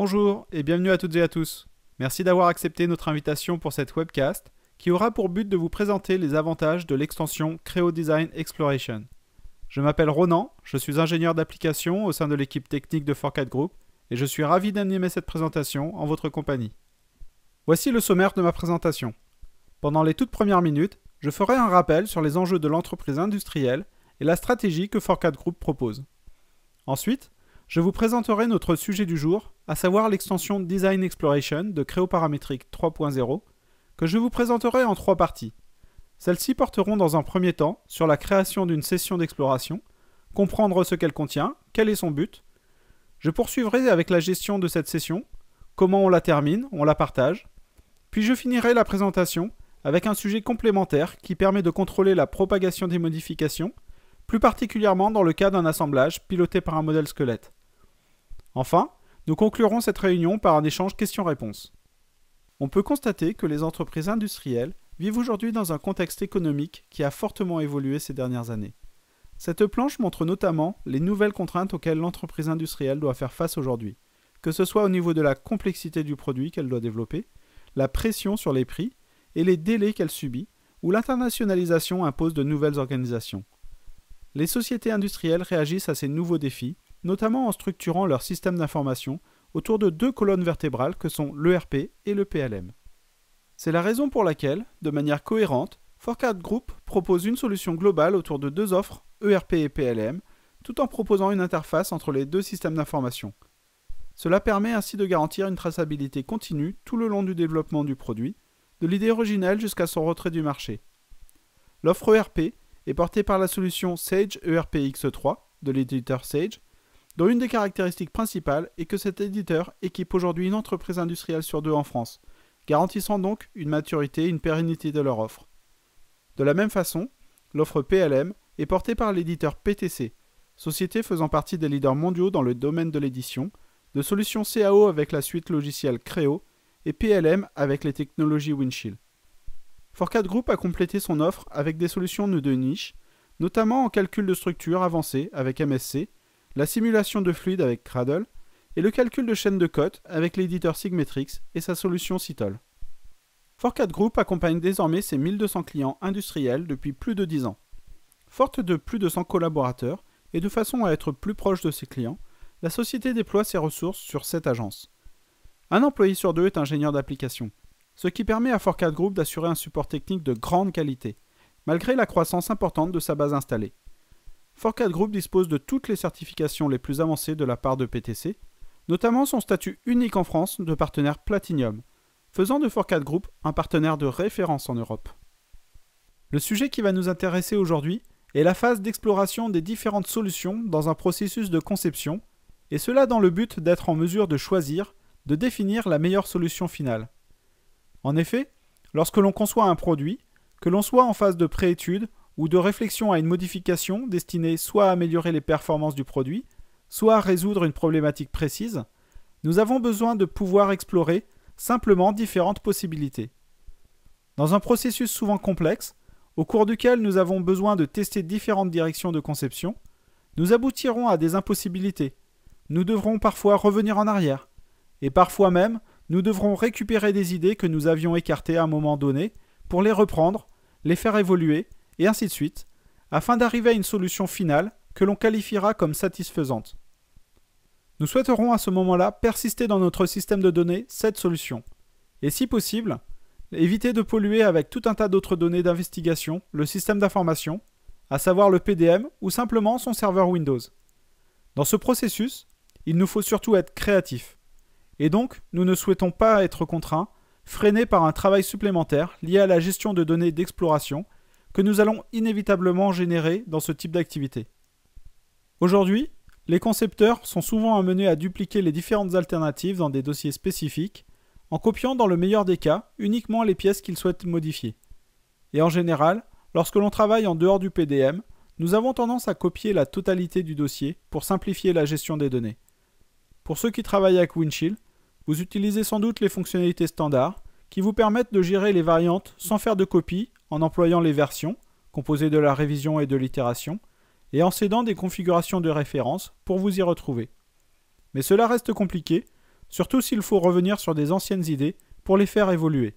Bonjour et bienvenue à toutes et à tous. Merci d'avoir accepté notre invitation pour cette webcast qui aura pour but de vous présenter les avantages de l'extension Creo Design Exploration. Je m'appelle Ronan, je suis ingénieur d'application au sein de l'équipe technique de ForCAD Group et je suis ravi d'animer cette présentation en votre compagnie. Voici le sommaire de ma présentation. Pendant les toutes premières minutes, je ferai un rappel sur les enjeux de l'entreprise industrielle et la stratégie que ForCAD Group propose. Ensuite, je vous présenterai notre sujet du jour, à savoir l'extension Design Exploration de Creo Paramétrique 3.0, que je vous présenterai en 3 parties. Celles-ci porteront dans un premier temps sur la création d'une session d'exploration, comprendre ce qu'elle contient, quel est son but. Je poursuivrai avec la gestion de cette session, comment on la termine, on la partage. Puis je finirai la présentation avec un sujet complémentaire qui permet de contrôler la propagation des modifications, plus particulièrement dans le cas d'un assemblage piloté par un modèle squelette. Enfin, nous conclurons cette réunion par un échange questions-réponses. On peut constater que les entreprises industrielles vivent aujourd'hui dans un contexte économique qui a fortement évolué ces dernières années. Cette planche montre notamment les nouvelles contraintes auxquelles l'entreprise industrielle doit faire face aujourd'hui, que ce soit au niveau de la complexité du produit qu'elle doit développer, la pression sur les prix et les délais qu'elle subit, ou l'internationalisation impose de nouvelles organisations. Les sociétés industrielles réagissent à ces nouveaux défis, notamment en structurant leur système d'information autour de 2 colonnes vertébrales que sont l'ERP et le PLM. C'est la raison pour laquelle, de manière cohérente, ForCAD Group propose une solution globale autour de 2 offres, ERP et PLM, tout en proposant une interface entre les 2 systèmes d'information. Cela permet ainsi de garantir une traçabilité continue tout le long du développement du produit, de l'idée originelle jusqu'à son retrait du marché. L'offre ERP est portée par la solution Sage ERP X3 de l'éditeur Sage, dont une des caractéristiques principales est que cet éditeur équipe aujourd'hui une entreprise industrielle sur 2 en France, garantissant donc une maturité et une pérennité de leur offre. De la même façon, l'offre PLM est portée par l'éditeur PTC, société faisant partie des leaders mondiaux dans le domaine de l'édition, de solutions CAO avec la suite logicielle Creo et PLM avec les technologies Windchill. ForCAD Group a complété son offre avec des solutions de niche, notamment en calcul de structure avancé avec MSC, la simulation de fluide avec Cradle et le calcul de chaîne de cote avec l'éditeur Sigmetrix et sa solution Citol. ForCAD Group accompagne désormais ses 1200 clients industriels depuis plus de 10 ans. Forte de plus de 100 collaborateurs et de façon à être plus proche de ses clients, la société déploie ses ressources sur 7 agences. Un employé sur 2 est ingénieur d'application, ce qui permet à ForCAD Group d'assurer un support technique de grande qualité, malgré la croissance importante de sa base installée. ForCAD Group dispose de toutes les certifications les plus avancées de la part de PTC, notamment son statut unique en France de partenaire Platinum, faisant de ForCAD Group un partenaire de référence en Europe. Le sujet qui va nous intéresser aujourd'hui est la phase d'exploration des différentes solutions dans un processus de conception, et cela dans le but d'être en mesure de choisir, de définir la meilleure solution finale. En effet, lorsque l'on conçoit un produit, que l'on soit en phase de préétude ou de réflexion à une modification destinée soit à améliorer les performances du produit, soit à résoudre une problématique précise, nous avons besoin de pouvoir explorer simplement différentes possibilités. Dans un processus souvent complexe, au cours duquel nous avons besoin de tester différentes directions de conception, nous aboutirons à des impossibilités. Nous devrons parfois revenir en arrière, et parfois même, nous devrons récupérer des idées que nous avions écartées à un moment donné pour les reprendre, les faire évoluer, et ainsi de suite, afin d'arriver à une solution finale que l'on qualifiera comme satisfaisante. Nous souhaiterons à ce moment-là persister dans notre système de données cette solution, et si possible, éviter de polluer avec tout un tas d'autres données d'investigation le système d'information, à savoir le PDM ou simplement son serveur Windows. Dans ce processus, il nous faut surtout être créatifs, et donc nous ne souhaitons pas être contraints, freinés par un travail supplémentaire lié à la gestion de données d'exploration que nous allons inévitablement générer dans ce type d'activité. Aujourd'hui, les concepteurs sont souvent amenés à dupliquer les différentes alternatives dans des dossiers spécifiques, en copiant dans le meilleur des cas uniquement les pièces qu'ils souhaitent modifier. Et en général, lorsque l'on travaille en dehors du PDM, nous avons tendance à copier la totalité du dossier pour simplifier la gestion des données. Pour ceux qui travaillent avec Windchill, vous utilisez sans doute les fonctionnalités standards qui vous permettent de gérer les variantes sans faire de copie en employant les versions, composées de la révision et de l'itération, et en cédant des configurations de référence pour vous y retrouver. Mais cela reste compliqué, surtout s'il faut revenir sur des anciennes idées pour les faire évoluer.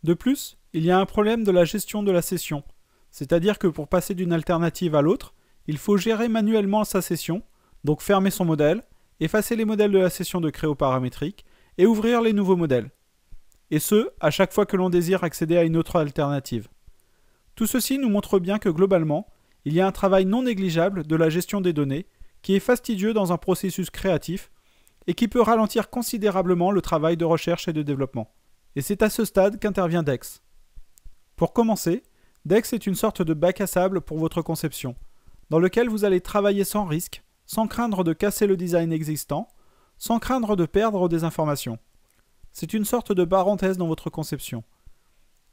De plus, il y a un problème de la gestion de la session, c'est-à-dire que pour passer d'une alternative à l'autre, il faut gérer manuellement sa session, donc fermer son modèle, effacer les modèles de la session de créo paramétrique et ouvrir les nouveaux modèles. Et ce, à chaque fois que l'on désire accéder à une autre alternative. Tout ceci nous montre bien que globalement, il y a un travail non négligeable de la gestion des données qui est fastidieux dans un processus créatif et qui peut ralentir considérablement le travail de recherche et de développement. Et c'est à ce stade qu'intervient DEX. Pour commencer, DEX est une sorte de bac à sable pour votre conception, dans lequel vous allez travailler sans risque, sans craindre de casser le design existant, sans craindre de perdre des informations. C'est une sorte de parenthèse dans votre conception.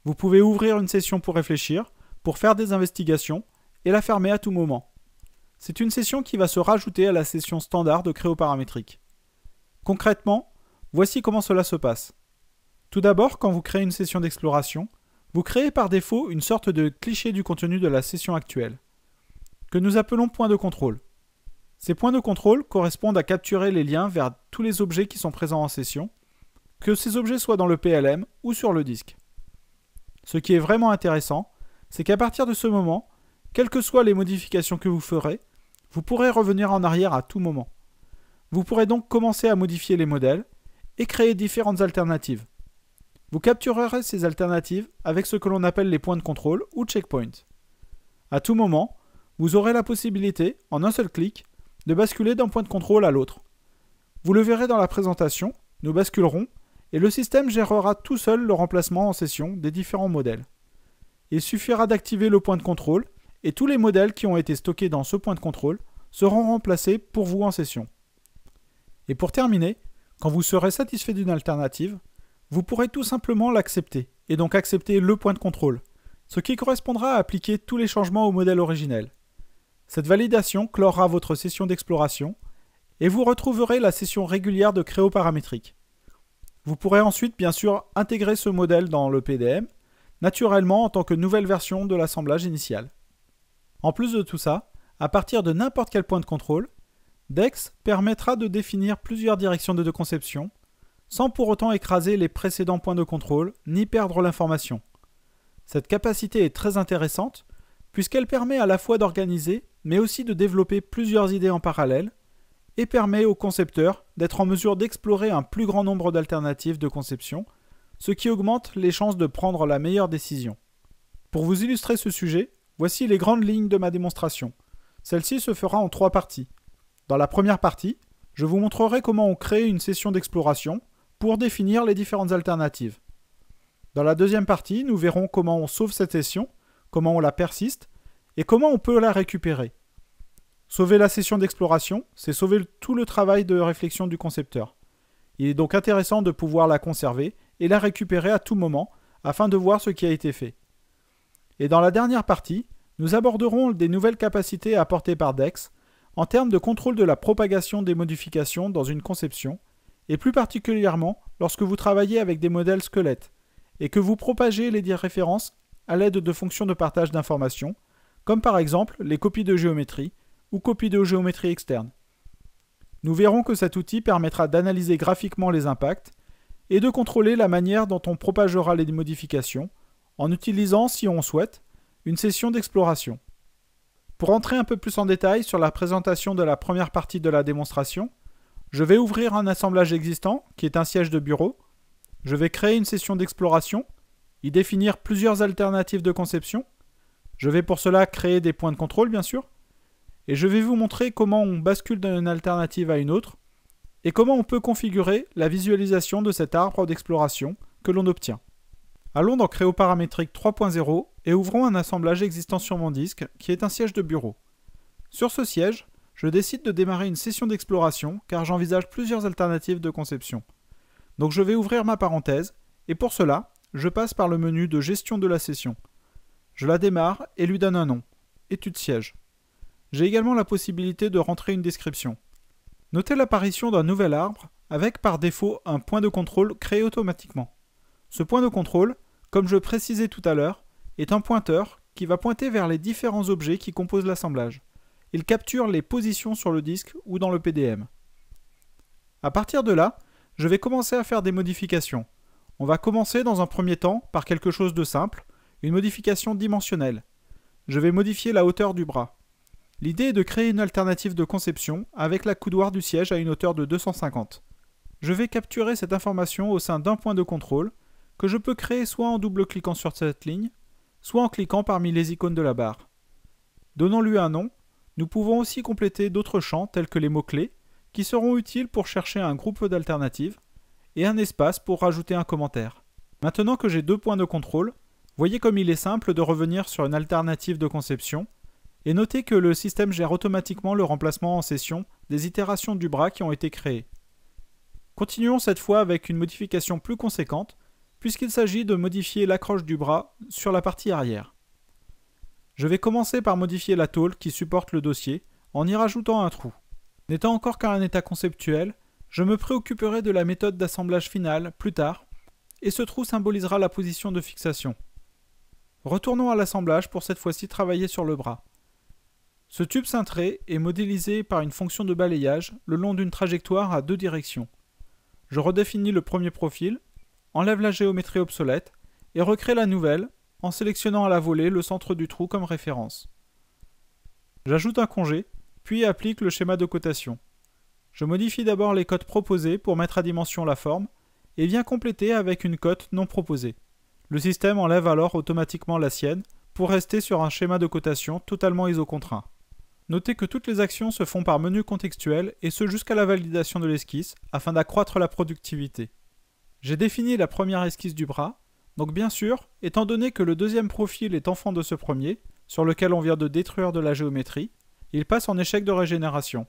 Vous pouvez ouvrir une session pour réfléchir, pour faire des investigations, et la fermer à tout moment. C'est une session qui va se rajouter à la session standard de créo paramétrique. Concrètement, voici comment cela se passe. Tout d'abord, quand vous créez une session d'exploration, vous créez par défaut une sorte de cliché du contenu de la session actuelle, que nous appelons point de contrôle. Ces points de contrôle correspondent à capturer les liens vers tous les objets qui sont présents en session, que ces objets soient dans le PLM ou sur le disque. Ce qui est vraiment intéressant, c'est qu'à partir de ce moment, quelles que soient les modifications que vous ferez, vous pourrez revenir en arrière à tout moment. Vous pourrez donc commencer à modifier les modèles et créer différentes alternatives. Vous capturerez ces alternatives avec ce que l'on appelle les points de contrôle ou checkpoints. À tout moment, vous aurez la possibilité, en un seul clic, de basculer d'un point de contrôle à l'autre. Vous le verrez dans la présentation, nous basculerons et le système gérera tout seul le remplacement en session des différents modèles. Il suffira d'activer le point de contrôle et tous les modèles qui ont été stockés dans ce point de contrôle seront remplacés pour vous en session. Et pour terminer, quand vous serez satisfait d'une alternative, vous pourrez tout simplement l'accepter, et donc accepter le point de contrôle, ce qui correspondra à appliquer tous les changements au modèle originel. Cette validation clora votre session d'exploration, et vous retrouverez la session régulière de créo paramétrique. Vous pourrez ensuite bien sûr intégrer ce modèle dans le PDM, naturellement en tant que nouvelle version de l'assemblage initial. En plus de tout ça, à partir de n'importe quel point de contrôle, DEX permettra de définir plusieurs directions de conception, sans pour autant écraser les précédents points de contrôle, ni perdre l'information. Cette capacité est très intéressante, puisqu'elle permet à la fois d'organiser, mais aussi de développer plusieurs idées en parallèle, et permet au concepteur d'être en mesure d'explorer un plus grand nombre d'alternatives de conception, ce qui augmente les chances de prendre la meilleure décision. Pour vous illustrer ce sujet, voici les grandes lignes de ma démonstration. Celle-ci se fera en 3 parties. Dans la première partie, je vous montrerai comment on crée une session d'exploration pour définir les différentes alternatives. Dans la deuxième partie, nous verrons comment on sauve cette session, comment on la persiste et comment on peut la récupérer. Sauver la session d'exploration, c'est sauver tout le travail de réflexion du concepteur. Il est donc intéressant de pouvoir la conserver et la récupérer à tout moment afin de voir ce qui a été fait. Et dans la dernière partie, nous aborderons des nouvelles capacités apportées par DEX en termes de contrôle de la propagation des modifications dans une conception, et plus particulièrement lorsque vous travaillez avec des modèles squelettes, et que vous propagez les références à l'aide de fonctions de partage d'informations, comme par exemple les copies de géométrie ou copies de géométrie externe. Nous verrons que cet outil permettra d'analyser graphiquement les impacts et de contrôler la manière dont on propagera les modifications, en utilisant, si on souhaite, une session d'exploration. Pour entrer un peu plus en détail sur la présentation de la première partie de la démonstration, je vais ouvrir un assemblage existant qui est un siège de bureau. Je vais créer une session d'exploration, y définir plusieurs alternatives de conception. Je vais pour cela créer des points de contrôle bien sûr. Et je vais vous montrer comment on bascule d'une alternative à une autre et comment on peut configurer la visualisation de cet arbre d'exploration que l'on obtient. Allons dans Créo Paramétrique 3.0 et ouvrons un assemblage existant sur mon disque qui est un siège de bureau. Sur ce siège, je décide de démarrer une session d'exploration car j'envisage plusieurs alternatives de conception. Donc je vais ouvrir ma parenthèse et pour cela, je passe par le menu de gestion de la session. Je la démarre et lui donne un nom, étude siège. J'ai également la possibilité de rentrer une description. Notez l'apparition d'un nouvel arbre avec par défaut un point de contrôle créé automatiquement. Ce point de contrôle, comme je précisais tout à l'heure, est un pointeur qui va pointer vers les différents objets qui composent l'assemblage. Il capture les positions sur le disque ou dans le PDM. À partir de là, je vais commencer à faire des modifications. On va commencer dans un premier temps par quelque chose de simple, une modification dimensionnelle. Je vais modifier la hauteur du bras. L'idée est de créer une alternative de conception avec la coudoir du siège à une hauteur de 250. Je vais capturer cette information au sein d'un point de contrôle que je peux créer soit en double-cliquant sur cette ligne, soit en cliquant parmi les icônes de la barre. Donnons-lui un nom. Nous pouvons aussi compléter d'autres champs tels que les mots-clés qui seront utiles pour chercher un groupe d'alternatives et un espace pour rajouter un commentaire. Maintenant que j'ai deux points de contrôle, voyez comme il est simple de revenir sur une alternative de conception et notez que le système gère automatiquement le remplacement en session des itérations du bras qui ont été créées. Continuons cette fois avec une modification plus conséquente puisqu'il s'agit de modifier l'accroche du bras sur la partie arrière. Je vais commencer par modifier la tôle qui supporte le dossier en y rajoutant un trou. N'étant encore qu'à un état conceptuel, je me préoccuperai de la méthode d'assemblage finale plus tard et ce trou symbolisera la position de fixation. Retournons à l'assemblage pour cette fois-ci travailler sur le bras. Ce tube cintré est modélisé par une fonction de balayage le long d'une trajectoire à deux directions. Je redéfinis le premier profil, enlève la géométrie obsolète et recrée la nouvelle en sélectionnant à la volée le centre du trou comme référence. J'ajoute un congé, puis applique le schéma de cotation. Je modifie d'abord les cotes proposées pour mettre à dimension la forme et viens compléter avec une cote non proposée. Le système enlève alors automatiquement la sienne pour rester sur un schéma de cotation totalement isocontraint. Notez que toutes les actions se font par menu contextuel et ce jusqu'à la validation de l'esquisse afin d'accroître la productivité. J'ai défini la première esquisse du bras, donc bien sûr, étant donné que le deuxième profil est enfant de ce premier, sur lequel on vient de détruire de la géométrie, il passe en échec de régénération.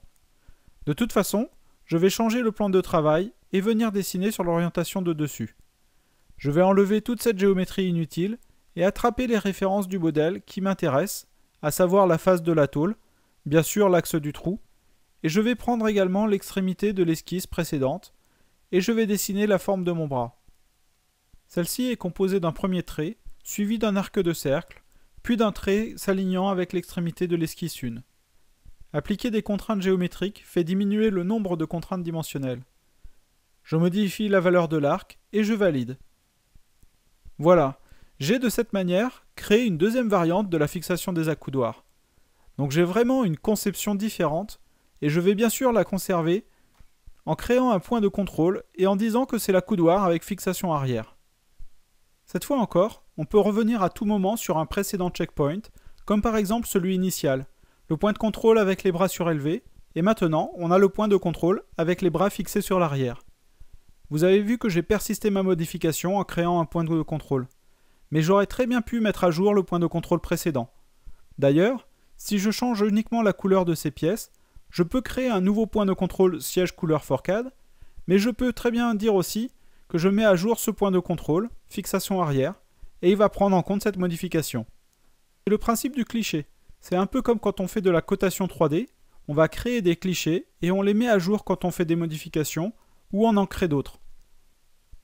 De toute façon, je vais changer le plan de travail et venir dessiner sur l'orientation de dessus. Je vais enlever toute cette géométrie inutile et attraper les références du modèle qui m'intéressent, à savoir la face de la tôle, bien sûr l'axe du trou, et je vais prendre également l'extrémité de l'esquisse précédente, et je vais dessiner la forme de mon bras. Celle-ci est composée d'un premier trait, suivi d'un arc de cercle, puis d'un trait s'alignant avec l'extrémité de l'esquisse 1. Appliquer des contraintes géométriques fait diminuer le nombre de contraintes dimensionnelles. Je modifie la valeur de l'arc et je valide. Voilà, j'ai de cette manière créé une deuxième variante de la fixation des accoudoirs. Donc j'ai vraiment une conception différente et je vais bien sûr la conserver en créant un point de contrôle et en disant que c'est l'accoudoir avec fixation arrière. Cette fois encore, on peut revenir à tout moment sur un précédent checkpoint, comme par exemple celui initial, le point de contrôle avec les bras surélevés, et maintenant on a le point de contrôle avec les bras fixés sur l'arrière. Vous avez vu que j'ai persisté ma modification en créant un point de contrôle. Mais j'aurais très bien pu mettre à jour le point de contrôle précédent. D'ailleurs, si je change uniquement la couleur de ces pièces, je peux créer un nouveau point de contrôle siège couleur Forcade, mais je peux très bien dire aussi que je mets à jour ce point de contrôle, fixation arrière, et il va prendre en compte cette modification. C'est le principe du cliché. C'est un peu comme quand on fait de la cotation 3D, on va créer des clichés et on les met à jour quand on fait des modifications ou on en crée d'autres.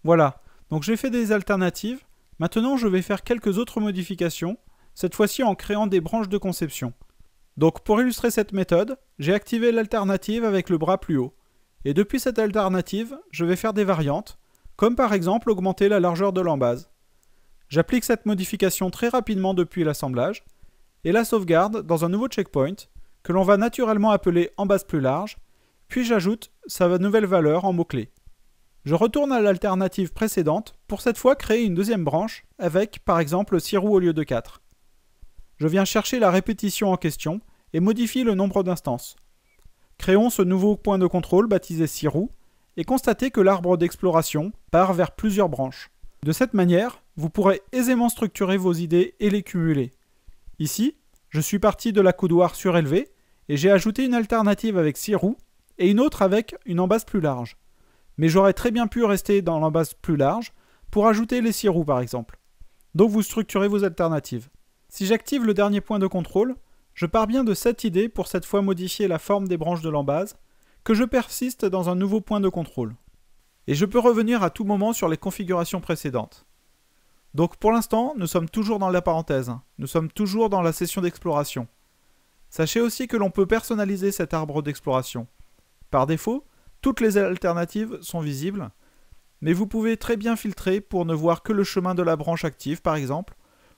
Voilà, donc j'ai fait des alternatives, maintenant je vais faire quelques autres modifications, cette fois-ci en créant des branches de conception. Donc pour illustrer cette méthode, j'ai activé l'alternative avec le bras plus haut. Et depuis cette alternative, je vais faire des variantes, comme par exemple augmenter la largeur de l'embase. J'applique cette modification très rapidement depuis l'assemblage, et la sauvegarde dans un nouveau checkpoint, que l'on va naturellement appeler embase plus large, puis j'ajoute sa nouvelle valeur en mot-clé. Je retourne à l'alternative précédente pour cette fois créer une deuxième branche avec par exemple 6 roues au lieu de 4. Je viens chercher la répétition en question et modifie le nombre d'instances. Créons ce nouveau point de contrôle baptisé 6 roues et constatez que l'arbre d'exploration part vers plusieurs branches. De cette manière, vous pourrez aisément structurer vos idées et les cumuler. Ici, je suis parti de l'accoudoir surélevé et j'ai ajouté une alternative avec 6 roues et une autre avec une embase plus large. Mais j'aurais très bien pu rester dans l'embase plus large pour ajouter les 6 roues par exemple. Donc vous structurez vos alternatives. Si j'active le dernier point de contrôle, je pars bien de cette idée pour cette fois modifier la forme des branches de l'embase, que je persiste dans un nouveau point de contrôle. Et je peux revenir à tout moment sur les configurations précédentes. Donc pour l'instant, nous sommes toujours dans la parenthèse, nous sommes toujours dans la session d'exploration. Sachez aussi que l'on peut personnaliser cet arbre d'exploration. Par défaut, Toutes les alternatives sont visibles, mais vous pouvez très bien filtrer pour ne voir que le chemin de la branche active par exemple,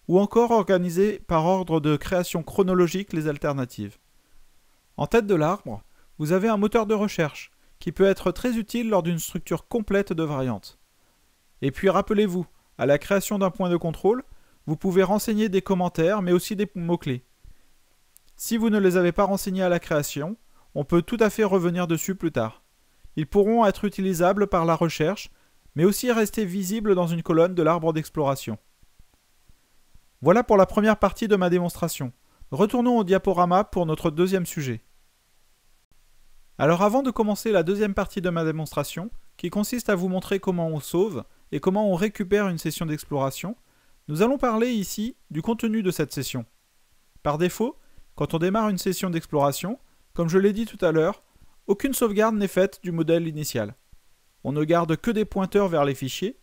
ou encore organiser par ordre de création chronologique les alternatives. En tête de l'arbre, vous avez un moteur de recherche qui peut être très utile lors d'une structure complète de variantes. Et puis rappelez-vous, à la création d'un point de contrôle, vous pouvez renseigner des commentaires mais aussi des mots-clés. Si vous ne les avez pas renseignés à la création, on peut tout à fait revenir dessus plus tard. Ils pourront être utilisables par la recherche, mais aussi rester visibles dans une colonne de l'arbre d'exploration. Voilà pour la première partie de ma démonstration. Retournons au diaporama pour notre deuxième sujet. Alors avant de commencer la deuxième partie de ma démonstration, qui consiste à vous montrer comment on sauve et comment on récupère une session d'exploration, nous allons parler ici du contenu de cette session. Par défaut, quand on démarre une session d'exploration, comme je l'ai dit tout à l'heure, aucune sauvegarde n'est faite du modèle initial. On ne garde que des pointeurs vers les fichiers,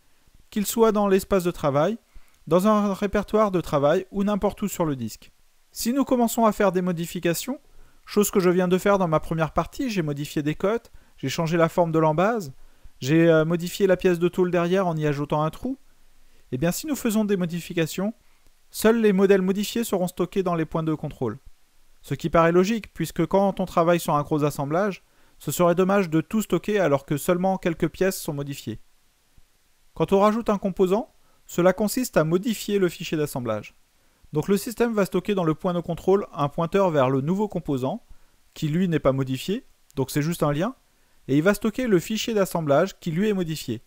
qu'ils soient dans l'espace de travail, dans un répertoire de travail ou n'importe où sur le disque. Si nous commençons à faire des modifications, chose que je viens de faire dans ma première partie, j'ai modifié des cotes, j'ai changé la forme de l'embase, j'ai modifié la pièce de tôle derrière en y ajoutant un trou, et bien si nous faisons des modifications, seuls les modèles modifiés seront stockés dans les points de contrôle. Ce qui paraît logique, puisque quand on travaille sur un gros assemblage, ce serait dommage de tout stocker alors que seulement quelques pièces sont modifiées. Quand on rajoute un composant, cela consiste à modifier le fichier d'assemblage. Donc le système va stocker dans le point de contrôle un pointeur vers le nouveau composant, qui lui n'est pas modifié, donc c'est juste un lien, et il va stocker le fichier d'assemblage qui lui est modifié.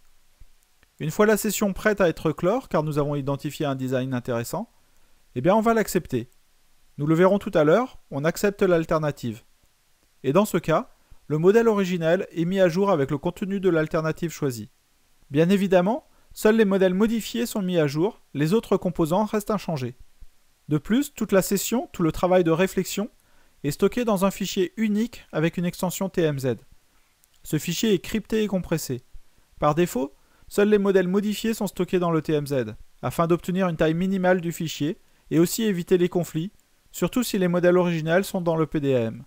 Une fois la session prête à être clore, car nous avons identifié un design intéressant, eh bien on va l'accepter. Nous le verrons tout à l'heure, on accepte l'alternative. Et dans ce cas, le modèle originel est mis à jour avec le contenu de l'alternative choisie. Bien évidemment, seuls les modèles modifiés sont mis à jour, les autres composants restent inchangés. De plus, toute la session, tout le travail de réflexion, est stocké dans un fichier unique avec une extension TMZ. Ce fichier est crypté et compressé. Par défaut, seuls les modèles modifiés sont stockés dans le TMZ, afin d'obtenir une taille minimale du fichier et aussi éviter les conflits, surtout si les modèles originels sont dans le PDM.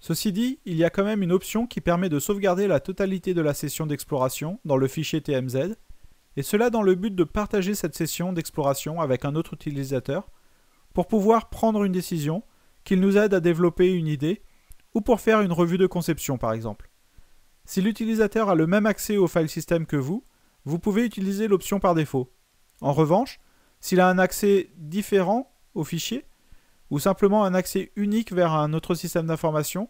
Ceci dit, il y a quand même une option qui permet de sauvegarder la totalité de la session d'exploration dans le fichier TMZ, et cela dans le but de partager cette session d'exploration avec un autre utilisateur, pour pouvoir prendre une décision, qu'il nous aide à développer une idée, ou pour faire une revue de conception par exemple. Si l'utilisateur a le même accès au file system que vous, vous pouvez utiliser l'option par défaut. En revanche, s'il a un accès différent au fichier, ou simplement un accès unique vers un autre système d'information,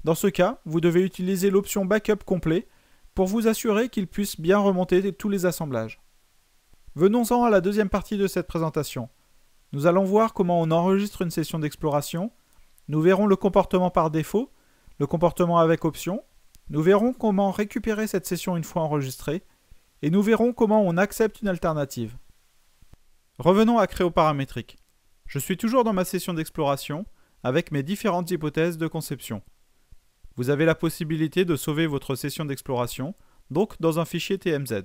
dans ce cas, vous devez utiliser l'option backup complet pour vous assurer qu'il puisse bien remonter tous les assemblages. Venons-en à la deuxième partie de cette présentation. Nous allons voir comment on enregistre une session d'exploration, nous verrons le comportement par défaut, le comportement avec option, nous verrons comment récupérer cette session une fois enregistrée, et nous verrons comment on accepte une alternative. Revenons à Créoparamétrique. Je suis toujours dans ma session d'exploration avec mes différentes hypothèses de conception. Vous avez la possibilité de sauver votre session d'exploration, donc dans un fichier TMZ.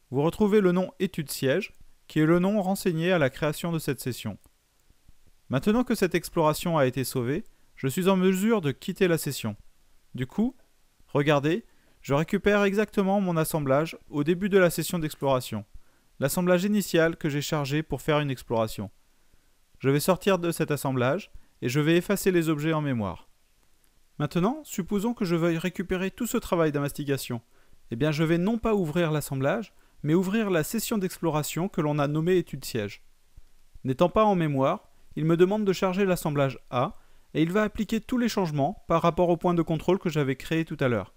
Vous retrouvez le nom étude siège, qui est le nom renseigné à la création de cette session. Maintenant que cette exploration a été sauvée, je suis en mesure de quitter la session. Du coup, regardez, je récupère exactement mon assemblage au début de la session d'exploration, l'assemblage initial que j'ai chargé pour faire une exploration. Je vais sortir de cet assemblage et je vais effacer les objets en mémoire. Maintenant, supposons que je veuille récupérer tout ce travail d'investigation. Eh bien, je vais non pas ouvrir l'assemblage, mais ouvrir la session d'exploration que l'on a nommée étude siège. N'étant pas en mémoire, il me demande de charger l'assemblage A, et il va appliquer tous les changements par rapport au point de contrôle que j'avais créé tout à l'heure.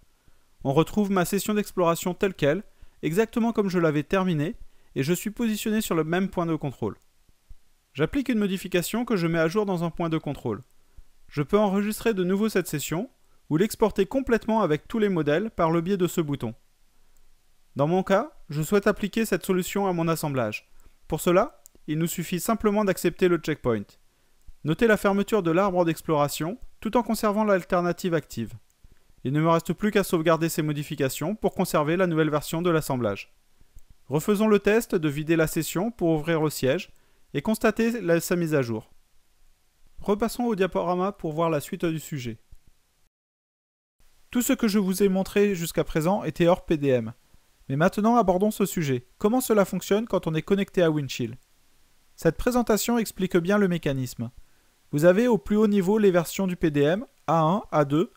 On retrouve ma session d'exploration telle qu'elle, exactement comme je l'avais terminée, et je suis positionné sur le même point de contrôle. J'applique une modification que je mets à jour dans un point de contrôle. Je peux enregistrer de nouveau cette session, ou l'exporter complètement avec tous les modèles par le biais de ce bouton. Dans mon cas, je souhaite appliquer cette solution à mon assemblage. Pour cela, il nous suffit simplement d'accepter le checkpoint. Notez la fermeture de l'arbre d'exploration, tout en conservant l'alternative active. Il ne me reste plus qu'à sauvegarder ces modifications pour conserver la nouvelle version de l'assemblage. Refaisons le test de vider la session pour ouvrir le siège et constater sa mise à jour. Repassons au diaporama pour voir la suite du sujet. Tout ce que je vous ai montré jusqu'à présent était hors PDM. Mais maintenant abordons ce sujet. Comment cela fonctionne quand on est connecté à Windchill? Cette présentation explique bien le mécanisme. Vous avez au plus haut niveau les versions du PDM, A1, A2.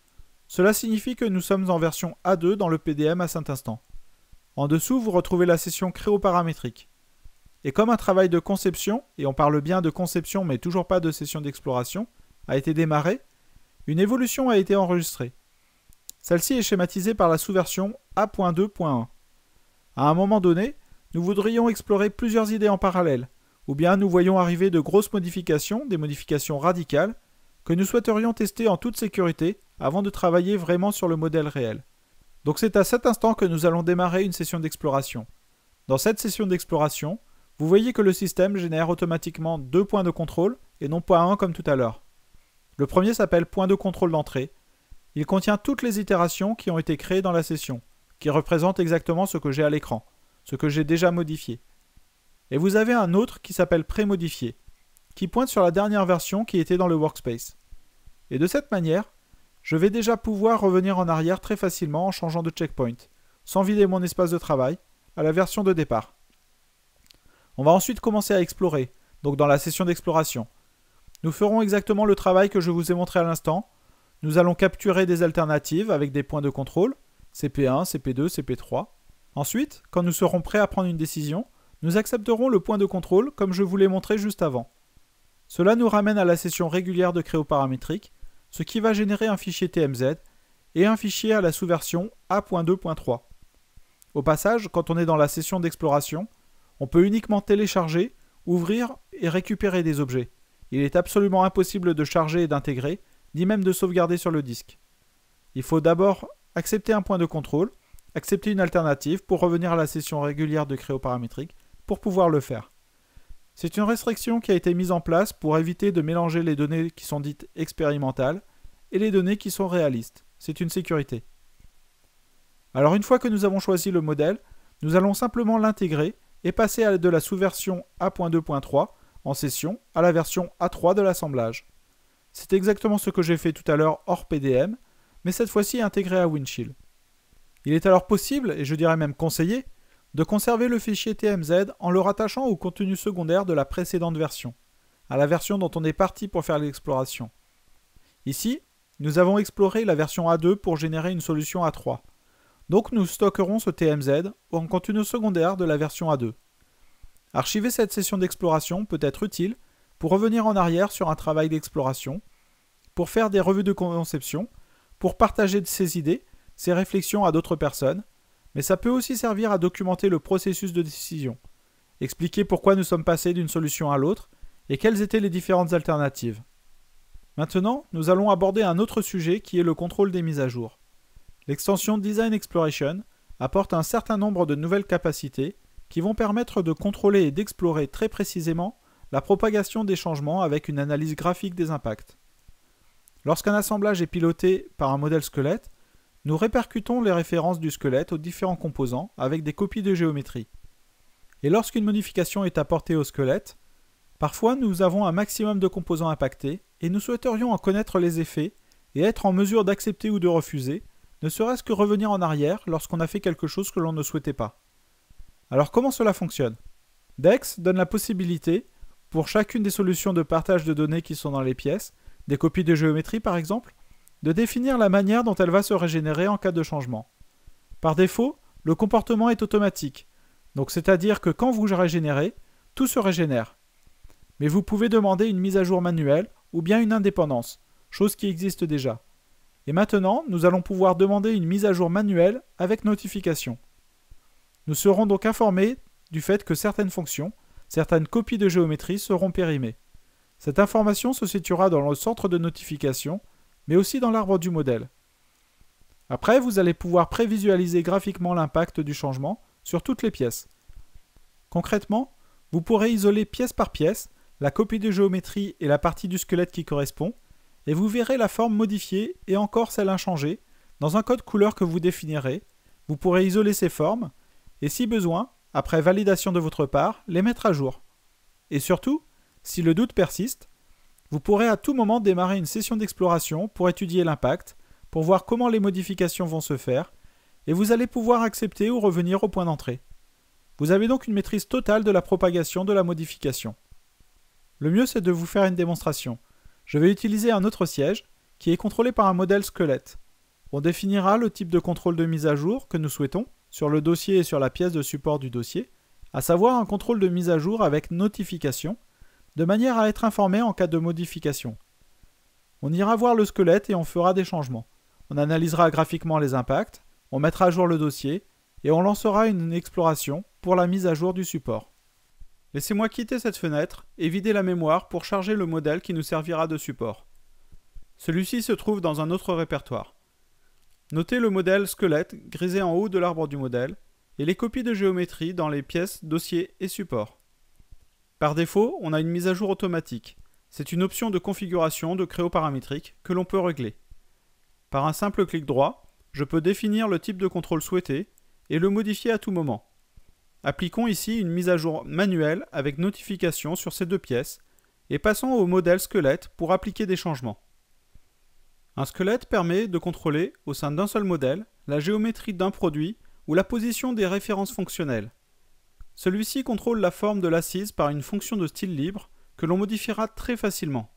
Cela signifie que nous sommes en version A2 dans le PDM à cet instant. En dessous, vous retrouvez la session créoparamétrique. Et comme un travail de conception, et on parle bien de conception mais toujours pas de session d'exploration, a été démarré, une évolution a été enregistrée. Celle-ci est schématisée par la sous-version A.2.1. À un moment donné, nous voudrions explorer plusieurs idées en parallèle, ou bien nous voyons arriver de grosses modifications, des modifications radicales, que nous souhaiterions tester en toute sécurité avant de travailler vraiment sur le modèle réel. Donc c'est à cet instant que nous allons démarrer une session d'exploration. Dans cette session d'exploration, vous voyez que le système génère automatiquement 2 points de contrôle et non pas un comme tout à l'heure. Le premier s'appelle point de contrôle d'entrée. Il contient toutes les itérations qui ont été créées dans la session, qui représentent exactement ce que j'ai à l'écran, ce que j'ai déjà modifié. Et vous avez un autre qui s'appelle pré-modifié, qui pointe sur la dernière version qui était dans le workspace. Et de cette manière, je vais déjà pouvoir revenir en arrière très facilement en changeant de checkpoint, sans vider mon espace de travail, à la version de départ. On va ensuite commencer à explorer, donc dans la session d'exploration. Nous ferons exactement le travail que je vous ai montré à l'instant. Nous allons capturer des alternatives avec des points de contrôle, CP1, CP2, CP3. Ensuite, quand nous serons prêts à prendre une décision, nous accepterons le point de contrôle comme je vous l'ai montré juste avant. Cela nous ramène à la session régulière de créoparamétrique, ce qui va générer un fichier TMZ et un fichier à la sous-version A.2.3. Au passage, quand on est dans la session d'exploration, on peut uniquement télécharger, ouvrir et récupérer des objets. Il est absolument impossible de charger et d'intégrer, ni même de sauvegarder sur le disque. Il faut d'abord accepter un point de contrôle, accepter une alternative pour revenir à la session régulière de créoparamétrique pour pouvoir le faire. C'est une restriction qui a été mise en place pour éviter de mélanger les données qui sont dites expérimentales et les données qui sont réalistes. C'est une sécurité. Alors une fois que nous avons choisi le modèle, nous allons simplement l'intégrer et passer de la sous-version A.2.3 en session à la version A3 de l'assemblage. C'est exactement ce que j'ai fait tout à l'heure hors PDM, mais cette fois-ci intégré à Windchill. Il est alors possible, et je dirais même conseillé, de conserver le fichier TMZ en le rattachant au contenu secondaire de la précédente version, à la version dont on est parti pour faire l'exploration. Ici, nous avons exploré la version A2 pour générer une solution A3. Donc nous stockerons ce TMZ en contenu secondaire de la version A2. Archiver cette session d'exploration peut être utile pour revenir en arrière sur un travail d'exploration, pour faire des revues de conception, pour partager ses idées, ses réflexions à d'autres personnes, mais ça peut aussi servir à documenter le processus de décision, expliquer pourquoi nous sommes passés d'une solution à l'autre et quelles étaient les différentes alternatives. Maintenant, nous allons aborder un autre sujet qui est le contrôle des mises à jour. L'extension Design Exploration apporte un certain nombre de nouvelles capacités qui vont permettre de contrôler et d'explorer très précisément la propagation des changements avec une analyse graphique des impacts. Lorsqu'un assemblage est piloté par un modèle squelette, nous répercutons les références du squelette aux différents composants avec des copies de géométrie. Et lorsqu'une modification est apportée au squelette, parfois nous avons un maximum de composants impactés et nous souhaiterions en connaître les effets et être en mesure d'accepter ou de refuser, ne serait-ce que revenir en arrière lorsqu'on a fait quelque chose que l'on ne souhaitait pas. Alors comment cela fonctionne? Dex donne la possibilité, pour chacune des solutions de partage de données qui sont dans les pièces, des copies de géométrie par exemple, de définir la manière dont elle va se régénérer en cas de changement. Par défaut, le comportement est automatique, donc c'est-à-dire que quand vous régénérez, tout se régénère. Mais vous pouvez demander une mise à jour manuelle ou bien une indépendance, chose qui existe déjà. Et maintenant, nous allons pouvoir demander une mise à jour manuelle avec notification. Nous serons donc informés du fait que certaines fonctions, certaines copies de géométrie seront périmées. Cette information se situera dans le centre de notification, mais aussi dans l'arbre du modèle. Après, vous allez pouvoir prévisualiser graphiquement l'impact du changement sur toutes les pièces. Concrètement, vous pourrez isoler pièce par pièce la copie de géométrie et la partie du squelette qui correspond, et vous verrez la forme modifiée et encore celle inchangée dans un code couleur que vous définirez. Vous pourrez isoler ces formes et si besoin, après validation de votre part, les mettre à jour. Et surtout, si le doute persiste, vous pourrez à tout moment démarrer une session d'exploration pour étudier l'impact, pour voir comment les modifications vont se faire, et vous allez pouvoir accepter ou revenir au point d'entrée. Vous avez donc une maîtrise totale de la propagation de la modification. Le mieux, c'est de vous faire une démonstration. Je vais utiliser un autre siège, qui est contrôlé par un modèle squelette. On définira le type de contrôle de mise à jour que nous souhaitons, sur le dossier et sur la pièce de support du dossier, à savoir un contrôle de mise à jour avec notification, de manière à être informé en cas de modification. On ira voir le squelette et on fera des changements. On analysera graphiquement les impacts, on mettra à jour le dossier, et on lancera une exploration pour la mise à jour du support. Laissez-moi quitter cette fenêtre et vider la mémoire pour charger le modèle qui nous servira de support. Celui-ci se trouve dans un autre répertoire. Notez le modèle squelette grisé en haut de l'arbre du modèle et les copies de géométrie dans les pièces, dossiers et supports. Par défaut, on a une mise à jour automatique. C'est une option de configuration de Creo paramétrique que l'on peut régler. Par un simple clic droit, je peux définir le type de contrôle souhaité et le modifier à tout moment. Appliquons ici une mise à jour manuelle avec notification sur ces deux pièces et passons au modèle squelette pour appliquer des changements. Un squelette permet de contrôler, au sein d'un seul modèle, la géométrie d'un produit ou la position des références fonctionnelles. Celui-ci contrôle la forme de l'assise par une fonction de style libre que l'on modifiera très facilement.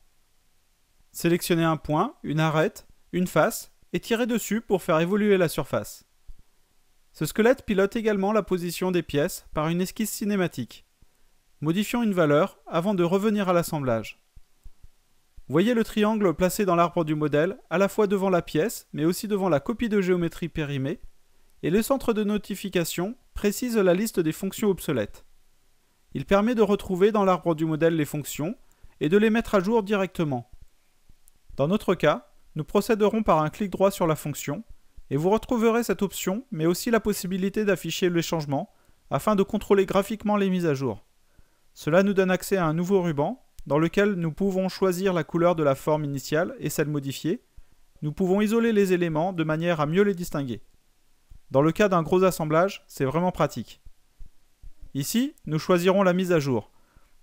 Sélectionnez un point, une arête, une face et tirez dessus pour faire évoluer la surface. Ce squelette pilote également la position des pièces par une esquisse cinématique. Modifions une valeur avant de revenir à l'assemblage. Voyez le triangle placé dans l'arbre du modèle, à la fois devant la pièce, mais aussi devant la copie de géométrie périmée, et le centre de notification précise la liste des fonctions obsolètes. Il permet de retrouver dans l'arbre du modèle les fonctions et de les mettre à jour directement. Dans notre cas, nous procéderons par un clic droit sur la fonction, et vous retrouverez cette option, mais aussi la possibilité d'afficher les changements, afin de contrôler graphiquement les mises à jour. Cela nous donne accès à un nouveau ruban, dans lequel nous pouvons choisir la couleur de la forme initiale et celle modifiée. Nous pouvons isoler les éléments de manière à mieux les distinguer. Dans le cas d'un gros assemblage, c'est vraiment pratique. Ici, nous choisirons la mise à jour.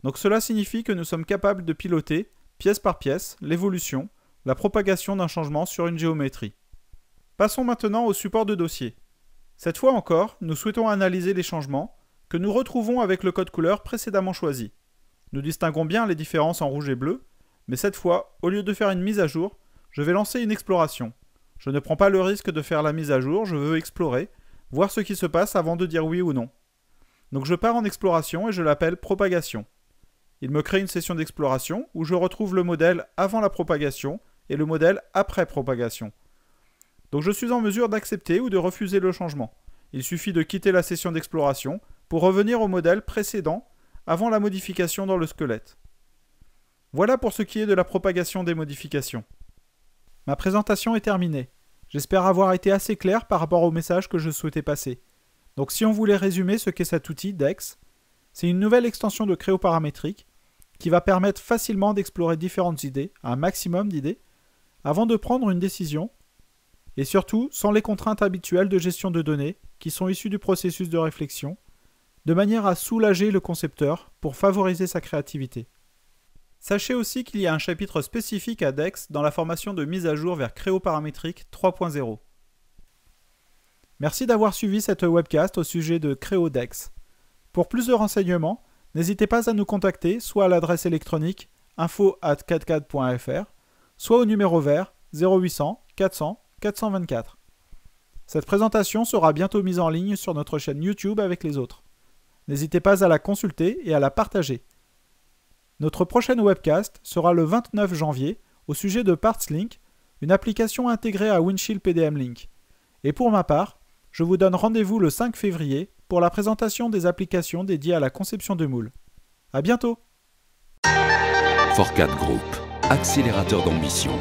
Donc cela signifie que nous sommes capables de piloter, pièce par pièce, l'évolution, la propagation d'un changement sur une géométrie. Passons maintenant au support de dossier. Cette fois encore, nous souhaitons analyser les changements que nous retrouvons avec le code couleur précédemment choisi. Nous distinguons bien les différences en rouge et bleu, mais cette fois, au lieu de faire une mise à jour, je vais lancer une exploration. Je ne prends pas le risque de faire la mise à jour, je veux explorer, voir ce qui se passe avant de dire oui ou non. Donc je pars en exploration et je l'appelle propagation. Il me crée une session d'exploration où je retrouve le modèle avant la propagation et le modèle après propagation. Donc je suis en mesure d'accepter ou de refuser le changement. Il suffit de quitter la session d'exploration pour revenir au modèle précédent avant la modification dans le squelette. Voilà pour ce qui est de la propagation des modifications. Ma présentation est terminée. J'espère avoir été assez clair par rapport au message que je souhaitais passer. Donc si on voulait résumer ce qu'est cet outil DEX, c'est une nouvelle extension de Creo paramétrique qui va permettre facilement d'explorer différentes idées, un maximum d'idées, avant de prendre une décision, et surtout sans les contraintes habituelles de gestion de données qui sont issues du processus de réflexion, de manière à soulager le concepteur pour favoriser sa créativité. Sachez aussi qu'il y a un chapitre spécifique à DEX dans la formation de mise à jour vers Creo paramétrique 3.0. Merci d'avoir suivi cette webcast au sujet de Creo DEX. Pour plus de renseignements, n'hésitez pas à nous contacter soit à l'adresse électronique info@cadcad.fr, soit au numéro vert 0800 400 424. Cette présentation sera bientôt mise en ligne sur notre chaîne YouTube avec les autres. N'hésitez pas à la consulter et à la partager. Notre prochaine webcast sera le 29 janvier au sujet de PartsLink, une application intégrée à Windchill PDM Link. Et pour ma part, je vous donne rendez-vous le 5 février pour la présentation des applications dédiées à la conception de moules. À bientôt! FORCAD Group, accélérateur d'ambition.